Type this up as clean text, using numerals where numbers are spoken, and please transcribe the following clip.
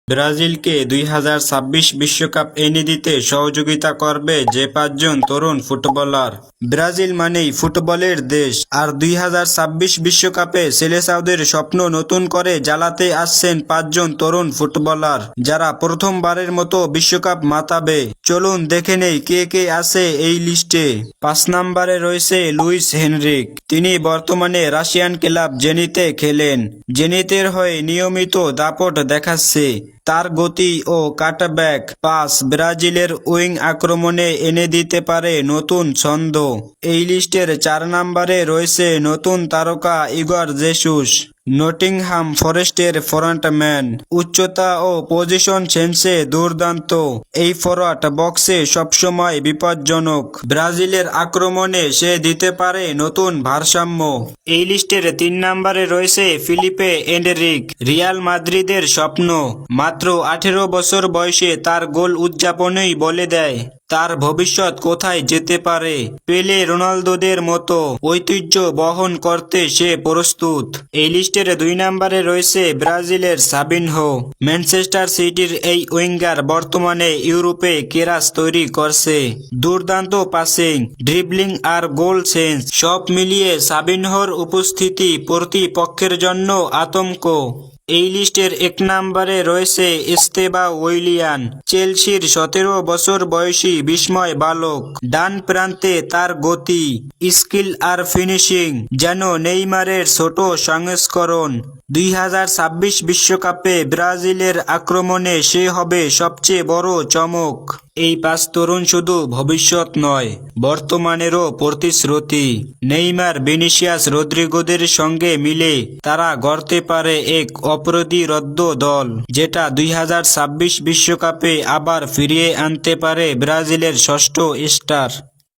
ব্রাজিলকে 2026 বিশ্বকাপ এনে দিতে সহযোগিতা করবে যে পাঁচজন তরুণ ফুটবলার। ব্রাজিল মানেই ফুটবলের দেশ, আর 2026 বিশ্বকাপে সেলেসাওদের স্বপ্ন নতুন করে জ্বালাতে আসছেন পাঁচজন তরুণ ফুটবলার, যারা প্রথমবারের মতো বিশ্বকাপ মাতাবে। চলুন দেখে নেই কে কে আছে এই লিস্টে। 5 নম্বরে রয়েছে লুইস হেনরিক। তিনি বর্তমানে রাশিয়ান ক্লাব জেনিতে খেলেন। জেনিতের হয়ে নিয়মিত দাপট দেখাচ্ছে। তার গতি ও কাটব্যাক পাস ব্রাজিলের উইং আক্রমণে এনে দিতে পারে নতুন ছন্দ। এই লিস্টের 4 নম্বরে রয়েছে নতুন তারকা ইগর জেসুস, নটিংহাম ফরেস্টের ফ্রন্টম্যান। উচ্চতা ও পজিশন সেন্সে দুর্দান্ত এই ফরওয়ার্ড বক্সে সবসময় বিপজ্জনক। ব্রাজিলের আক্রমণে সে দিতে পারে নতুন ভারসাম্য। এই লিস্টের 3 নম্বরে রয়েছে ফিলিপে এন্ডরিক, রিয়াল মাদ্রিদের স্বপ্ন। মাত্র 18 বছর বয়সে তার গোল উদযাপনই বলে দেয় তার ভবিষ্যৎ কোথায় যেতে পারে। পেলে, রোনালদোদের মতো ঐতিহ্য বহন করতে সে প্রস্তুত। এই লিস্টের 2 নম্বরে রয়েছে ব্রাজিলের সাবিনহো। ম্যানচেস্টার সিটির এই উইঙ্গার বর্তমানে ইউরোপে কেরাস তৈরি করছে। দুর্দান্ত পাসিং, ড্রিবলিং আর গোল সেন্স সব মিলিয়ে সাবিনহোর উপস্থিতি প্রতিপক্ষের জন্য আতঙ্ক। এই লিস্টের 1 নম্বরে রয়েছে এস্তেবা উইলিয়ান, চেলসির 17 বছর বয়সী বিস্ময় বালক। ডান প্রান্তে তার গতি, স্কিল আর ফিনিশিং যেন নেইমারের ছোট সংস্করণ। 2026 বিশ্বকাপে ব্রাজিলের আক্রমণে সে হবে সবচেয়ে বড় চমক। এই 5 তরুণ শুধু ভবিষ্যৎ নয়, বর্তমানেরও প্রতিশ্রুতি। নেইমার, ভিনিসিয়াস, রদ্রিগোদের সঙ্গে মিলে তারা গড়তে পারে এক অপ্রতিরোধ্য দল, যেটা 2026 বিশ্বকাপে আবার ফিরিয়ে আনতে পারে ব্রাজিলের ষষ্ঠ স্টার।